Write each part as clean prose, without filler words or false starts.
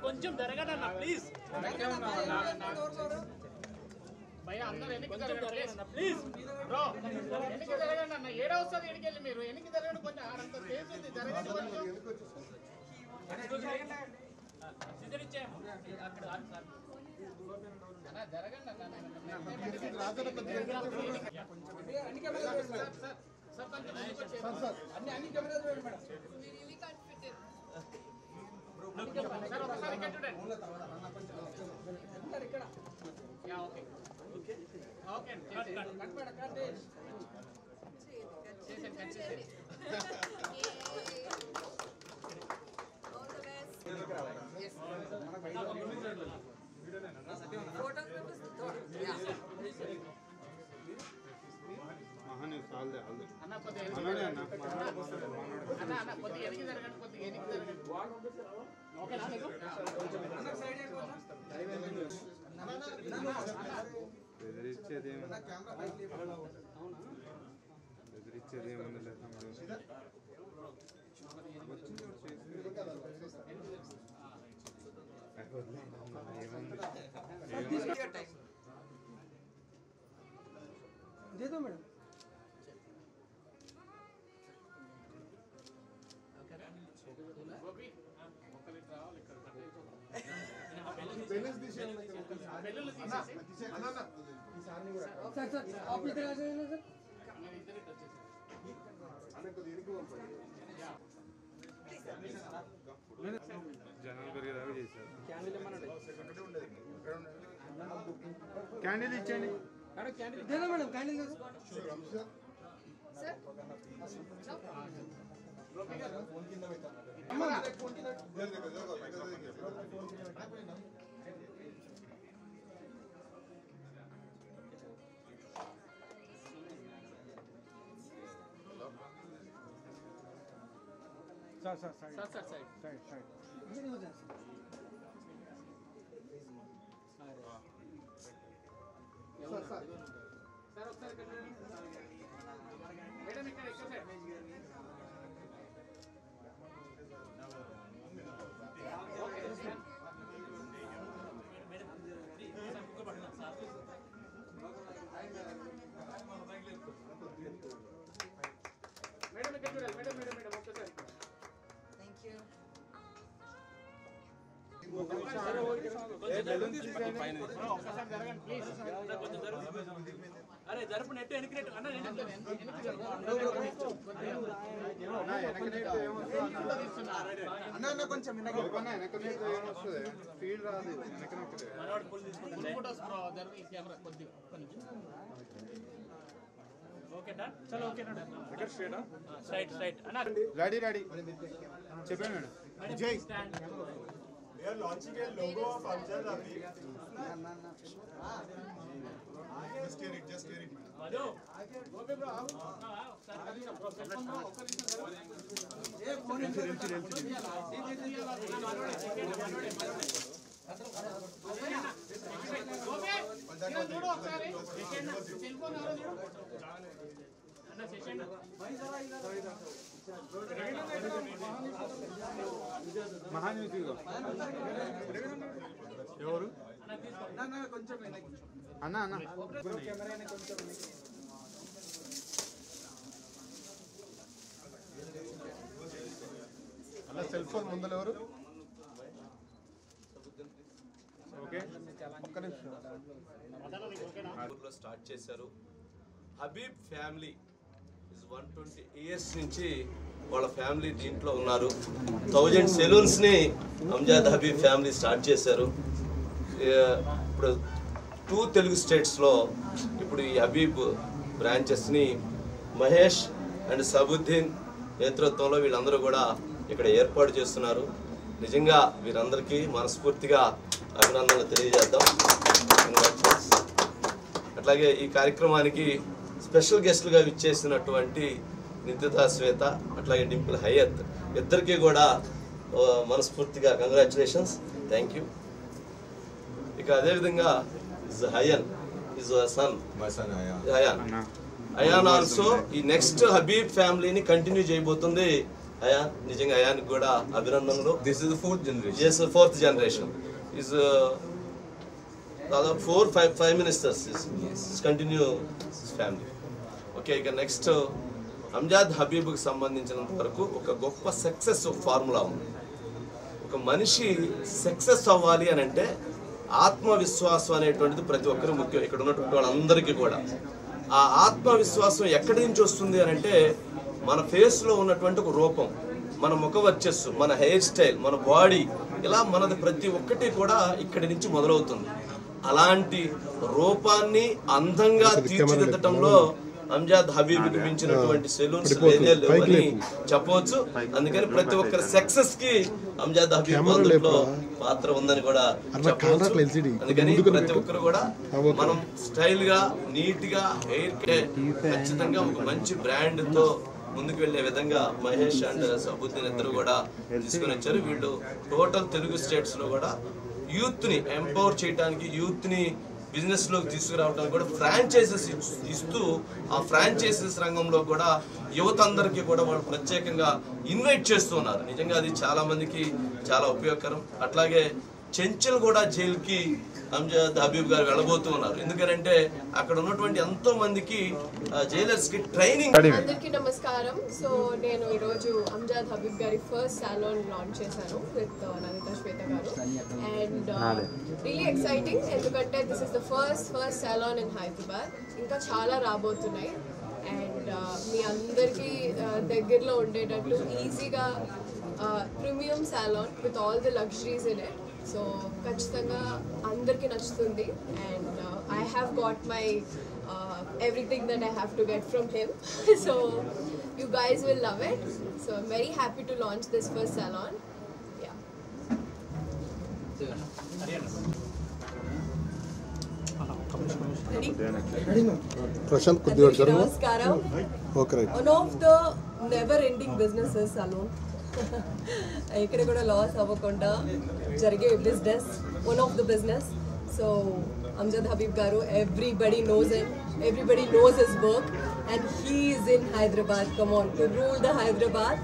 కొంచెం జరగండి అన్న ప్లీజ్. భయ అందరూ ఎన్నిక జరగండి ప్లీజ్. బ్రో ఎన్నిక జరగండి అన్న. ఏడా వస్తుంది ఎన్నికెళ్ళి మీరు ఎన్నిక జరగండి. కొంచెం ఆడంత స్పేస్ ఉంది, జరగండి కొంచెం. అన్న జరగండి అన్న. అన్ని కెమెరా చూడండి మేడం. సార్ ఒకసారి ఇక్కడ చూడండి. ఇక్కడ ఓకే ఓకే ఓకే दे दो मैडम. सर सर आप इधर आ जाइए ना सर. క్యాండిల్ ఇచ్చండి. दे दो madam candle. Sir sir sir sir side side side इधर हो जाए. సార్ ఒకసారి ఇక్కడ మేడం ఇక్కడ ఇక్కడ సైడ్. మేడం ఇక్కడ చూడాలి. మేడం మేడం మేడం ఒక్కసారి. Thank you. ఒక్కసారి జరగండి ప్లీజ్. కొంచెం జరుగు. అరే జరుపు నెట్ వెనక్కి నెట్ అన్న అన్న కొంచెం ఫీల్ రాదు. ఫోటోస్ బ్రో జరుగు. ఈ కెమెరా కొద్దిగా ఓకే డన్. చలో ఓకే డన్. ఇక్కడ స్ట్రైట్ స్ట్రైట్ స్ట్రైట్ అన్న. రెడీ రెడీ చెప్పండి madam. Vijay We are launching a logo of Amjad Habib. Just steer it. Madhu okay bro ఒకసారి కలిసి బ్రో సెల్ ఫోన్ బ్రో ఒక్క నిమిషం జరుగు. ఏ ఫోన్ Enter. ఓకే చూడు ఒకసారి సెల్ ఫోన్ ఎవరో చూడు అన్న. సెషన్ మహాన్యూస్ ఎవరు అన్న అన్న అన్న సెల్ ఫోన్ ముందర ఎవరు? ఓకే ఒక్క నిమిషం. స్టార్ట్ చేశారు. హబీబ్ ఫ్యామిలీ 120 ఇయర్స్ నుంచి వాళ్ళ ఫ్యామిలీ దీంట్లో ఉన్నారు. 1000 సెలూన్స్ని అమ్జద్ హబీబ్ ఫ్యామిలీ స్టార్ట్ చేశారు. ఇప్పుడు 2 తెలుగు స్టేట్స్లో ఇప్పుడు ఈ హబీబ్ బ్రాంచెస్ని మహేష్ అండ్ సబుద్దీన్ నేతృత్వంలో వీళ్ళందరూ కూడా ఇక్కడ ఏర్పాటు చేస్తున్నారు. నిజంగా వీరందరికీ మనస్ఫూర్తిగా అభినందనలు తెలియజేద్దాం. అట్లాగే ఈ కార్యక్రమానికి స్పెషల్ గెస్ట్లుగా విచ్చేసినటువంటి నిత్యతా శ్వేత అట్లాగే డింపుల్ హయత్ ఇద్దరికీ కూడా మనస్ఫూర్తిగా కంగ్రాచులేషన్స్, థ్యాంక్ యూ. ఇక అదేవిధంగా హయన్ ఇస్ సన్ అయాన్ ఆల్సో ఈ నెక్స్ట్ హబీబ్ ఫ్యామిలీని కంటిన్యూ చేయబోతుంది. అయాన్, నిజంగా అయాన్కి కూడా అభినందనలు. This is the fourth generation. Yes, fourth generation. Is దాదాపు 4-5 ministers is continue his family. Okay, ఇక నెక్స్ట్ అంజాద్ హబీబ్కి సంబంధించినంత వరకు ఒక గొప్ప సక్సెస్ ఫార్ములా ఉంది. ఒక మనిషి సక్సెస్ అవ్వాలి అని అంటే ఆత్మవిశ్వాసం అనేటువంటిది ప్రతి ఒక్కరు ముఖ్యం. ఇక్కడ ఉన్నటువంటి వాళ్ళందరికీ కూడా ఆ ఆత్మవిశ్వాసం ఎక్కడి నుంచి వస్తుంది అని అంటే మన ఫేస్లో ఉన్నటువంటి ఒక రూపం, మన ముఖ వర్చస్సు, మన హెయిర్ స్టైల్, మన బాడీ, ఇలా మనది ప్రతి ఒక్కటి కూడా ఇక్కడి నుంచి మొదలవుతుంది. అలాంటి రూపాన్ని అందంగా తీర్చిదిద్దటంలో అంజాద్ హబీబ్కి మించినటువంటి సెలూన్స్ లేని చెప్పవచ్చు. అందుకని ప్రతి ఒక్కరి సక్సెస్ కి అంజాద్ హబీబ్ అందులో పాత్ర ఉందని కూడా చెప్పవచ్చు. అందుకని ప్రతి ఒక్కరు కూడా మనం స్టైల్ గా, నీట్ గా, హెయిర్ కేర్ ఖచ్చితంగా ఒక మంచి బ్రాండ్ తో ముందుకు వెళ్లే విధంగా మహేష్ అండ్ సబుద్దీన్ ఇద్దరు కూడా తీసుకుని వచ్చారు. వీళ్ళు టోటల్ తెలుగు స్టేట్స్ లో కూడా యూత్ ని ఎంపవర్ చేయడానికి, యూత్ ని బిజినెస్ లోకి తీసుకురావడానికి కూడా ఫ్రాంచైజెస్ ఇస్తూ ఆ ఫ్రాంచైజెస్ రంగంలో కూడా యువత అందరికీ కూడా వాళ్ళు ప్రత్యేకంగా ఇన్వైట్ చేస్తున్నారు. నిజంగా అది చాలా మందికి చాలా ఉపయోగకరం. అట్లాగే చెంచల్ కూడా జైలుకి అంజాద్ హబీబ్ గారు వెళ్ళబోతూ ఉన్నారు. ఎందుకంటే అక్కడ ఉన్నటువంటి ఎంతో మందికి జైలర్స్ కి ట్రైనింగ్. అందరికీ నమస్కారం. సో నేను ఈరోజు అంజాద్ హబీబ్ గారి ఫస్ట్ సాలోన్ లాంచ్ చేశాను విత్ నదిత శ్వేత గారు. అండ్ రియలీ ఎక్సైటింగ్, ఎందుకంటే this is the first సాలోన్ in Hyderabad. ఇంకా చాలా రాబోతున్నాయి. అండ్ మీ అందరికీ దగ్గరలో ఉండేటట్టు ఈజీగా premium సాలోన్ with all the luxuries in it. So ఖచ్చితంగా అందరికీ నచ్చుతుంది. And I have got my everything that I have to get from him. So you guys will love it. So I'm very happy to launch this first salon. Yeah. Ready? Prashant Kudiwar Namaskaram. Okay. One of the never-ending businesses salon. ఇక్కడ కూడా loss అవ్వకుండా జరిగే business, one of the business. So Amjad Habib Garu, everybody knows him, everybody knows his work, and he is in Hyderabad, come on, to rule the Hyderabad,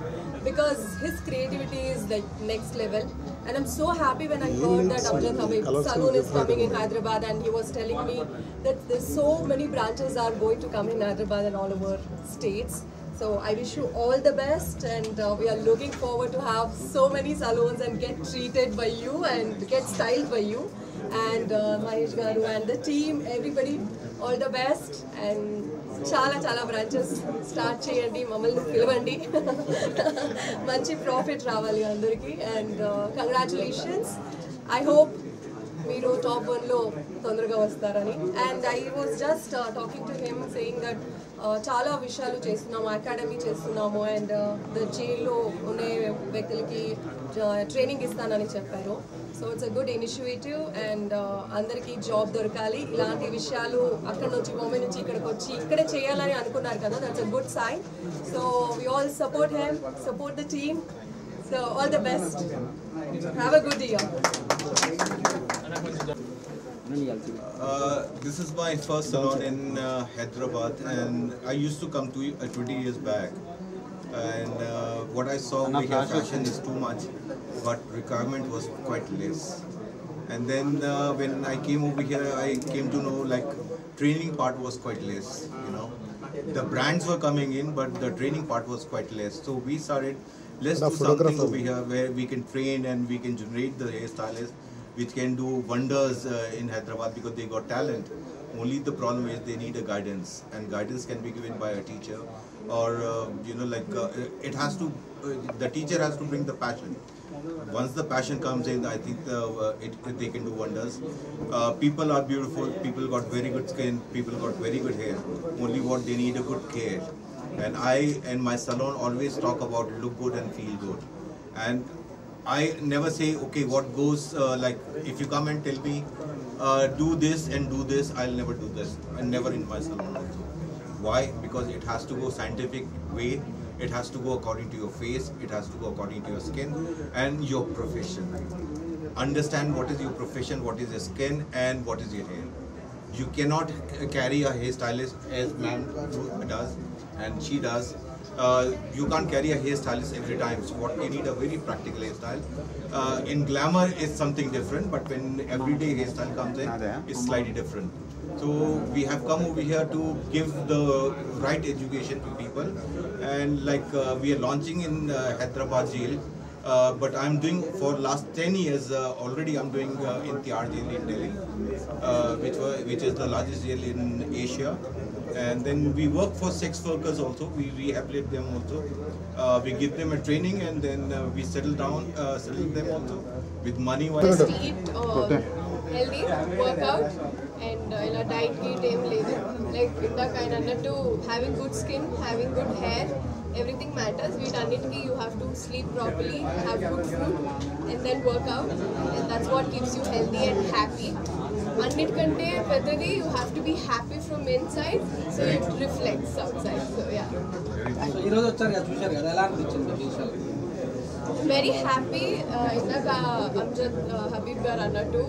because his creativity is like next level. And I'm so happy when I heard that Amjad Habib Salon is coming in Hyderabad, and he was telling me that there's so many branches are going to come in Hyderabad and all over states. So I wish you all the best, and we are looking forward to have so many salons and get treated by you and get styled by you. And Mahesh Garu and the team, everybody, all the best. And chala branches start cheyandi, mamalni pilvandi. Manchi profit ravali andariki, and congratulations. I hope మీరు top 1లో తొందరగా వస్తారని. And I was just talking to him saying that చాలా విషయాలు చేస్తున్నాము, academy చేస్తున్నాము, and the జైల్లో ఉండే వ్యక్తులకి ట్రైనింగ్ ఇస్తానని చెప్పారు. So it's a good initiative, and అందరికీ జాబ్ దొరకాలి. ఇలాంటి విషయాలు అక్కడ నుంచి బాంబే నుంచి ఇక్కడికి వచ్చి ఇక్కడే చేయాలని అనుకున్నారు కదా, that's a good sign. So we all support him, support the team. So all the best. Have a good year. This is my first salon in Hyderabad, and I used to come to 20 years back. And what I saw over here, fashion is too much, but requirement was quite less. And then when I came over here, I came to know like training part was quite less. You know, the brands were coming in, but the training part was quite less. So we started, let's do something over here where we can train and we can generate the hairstylists, which can do wonders in Hyderabad, because they got talent. Only the problem is they need a guidance, and guidance can be given by a teacher, or you know, like it has to, the teacher has to bring the passion. Once the passion comes in, I think they can do wonders. People are beautiful, people got very good skin, people got very good hair. Only what they need a good care. And I and my salon always talk about look good and feel good. And I never say, okay, what goes, like, if you come and tell me, do this and do this, I'll never do this. And never in my salon also. Why? Because it has to go scientific way, it has to go according to your face, it has to go according to your skin and your profession. Understand what is your profession, what is your skin, and what is your hair. You cannot carry a hairstylist as ma'am does, and she does, You can't carry a hairstylist every time. So what you need a very practical hairstyle. In glamour is something different, but when everyday hairstyle comes in, it's slightly different. So we have come over here to give the right education to people, and like we are launching in Hyderabad jail. But I'm doing for last 10 years already. I'm doing in Tihar jail in Delhi, which is the largest jail in Asia. And then we work for sex workers also. We rehabilitate them also. We give them a training, and then we settle them also with money. Just eat healthy, work out, and in a diet eat aim ledu. Like indaka I annattu having good skin, having good hair, everything matters. Vitannitiki you have to sleep properly, have good food, and then work out, and that's what keeps you healthy and happy. Annitkante peddadi you have to be happy from inside, so it reflects outside. So yeah. Very happy. Indaka Amjad Habib gar annattu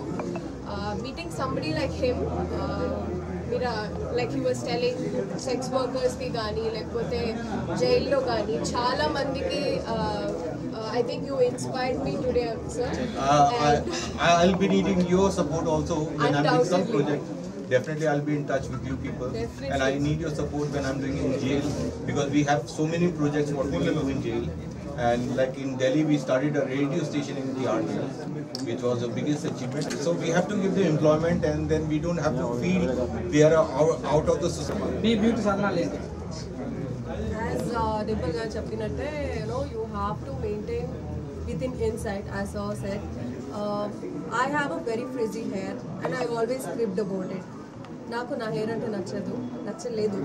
meeting somebody like him. Like he was telling, sex workers ki gaani lekapothe jail lo gaani chaala mandiki I think you inspired me today, sir. I'll be needing your support also when I'm doing some project. Definitely I'll be in touch with you people. Definitely. And I need your support when I'm doing in jail, because we have so many projects what we do in jail. And like in Delhi, we started a radio station in the art, which was the biggest achievement. So we have to give them employment, and then we don't have to feel they are out of the society. Be beauty sadhana lente. As Dimple garu cheppinatte, you have to maintain within inside, as I said. I have a very frizzy hair, and I've always cribbed about it. నాకు నా hair అంటే నచ్చలేదు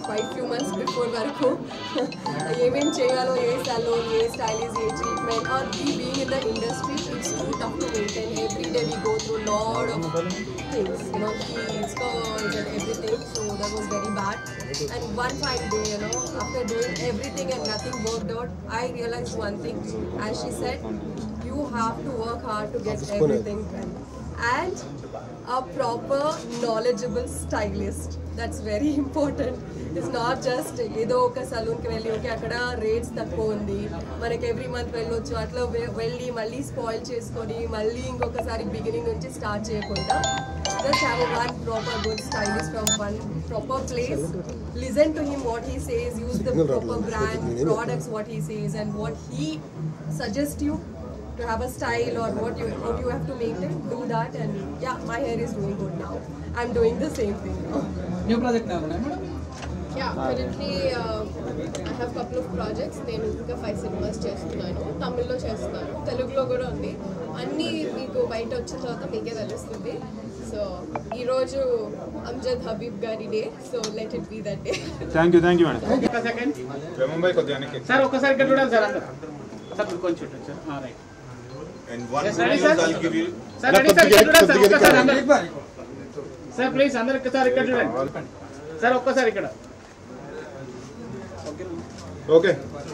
quite few months before వరకు ఏమేం చేయాలో, ఏ salon, A stylist, A treatment, or being in the industry, it's too tough to maintain. Every day we go through lot of things, heels, curls and everything, so that was very bad. And one fine day, after doing everything and nothing worked out, I realized one thing, as she said, you have to work hard to get everything done. And a proper knowledgeable stylist, that's very important. It's not just ఏదో ఒక సలూన్కి వెళ్ళి okay అక్కడ rates తక్కువ ఉంది మనకి every month వెళ్ళొచ్చు అట్లా వెళ్ళి మళ్ళీ స్పాయిల్ చేసుకొని మళ్ళీ ఇంకొకసారి బిగినింగ్ నుంచి స్టార్ట్ చేయకుండా just have one proper good stylist from one proper place, listen to him what he says, use the proper brand products what he says and what he suggests you to have a style or how you have to maintain, do that. And yeah, my hair is doing good now. I'm doing the same thing now. New project now, madam? Yeah, currently I have couple of projects. నేను ఇంకా 5 cinemas చేస్తున్నాను, తమిళ్లో చేస్తున్నాను, తెలుగులో కూడా ఉంది. అన్నీ మీకు బయట వచ్చిన తర్వాత మీకే తెలుస్తుంది. సో ఈరోజు అమ్జద్ హబీబ్ గారి day, so let it be that day. Thank you madam. ఒక సెకండ్ ముంబై కొద్దిగా సార్ ఒక్కసారి ఇక్కడ చూడాలి సార్ అందరూ సార్ కొంచెం చూడండి sir. Right. And one sir, I'll give you. Sir ready sir ఇక్కడ చూడండి సార్ ఒక్కసారి అందరూ సార్ ప్లీజ్ అందరూ ఒక్కసారి ఇక్కడ చూడండి సార్ ఒక్కసారి ఇక్కడ. Okay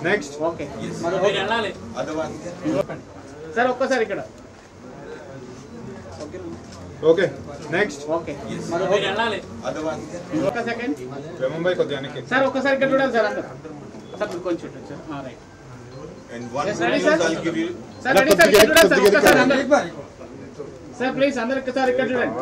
next. ఓకే వెళ్ళాలి సార్ ఒక్కసారి ఇక్కడ. Okay next. ఓకే వెళ్ళాలి ఒక సెకండ్ ముంబై కొద్దిగా సార్ ఒక్కసారి ఇక్కడ చూడాలి సార్ అందరూ సార్ కొంచెం చూడండి sir. Right. And one ready sir, sir I'll give you. Sir ready sir ఇక్కడ చూడండి సార్ ఒక్కసారి అందరూ సార్ ప్లీజ్ అందరూ ఒక్కసారి ఇక్కడ చూడండి.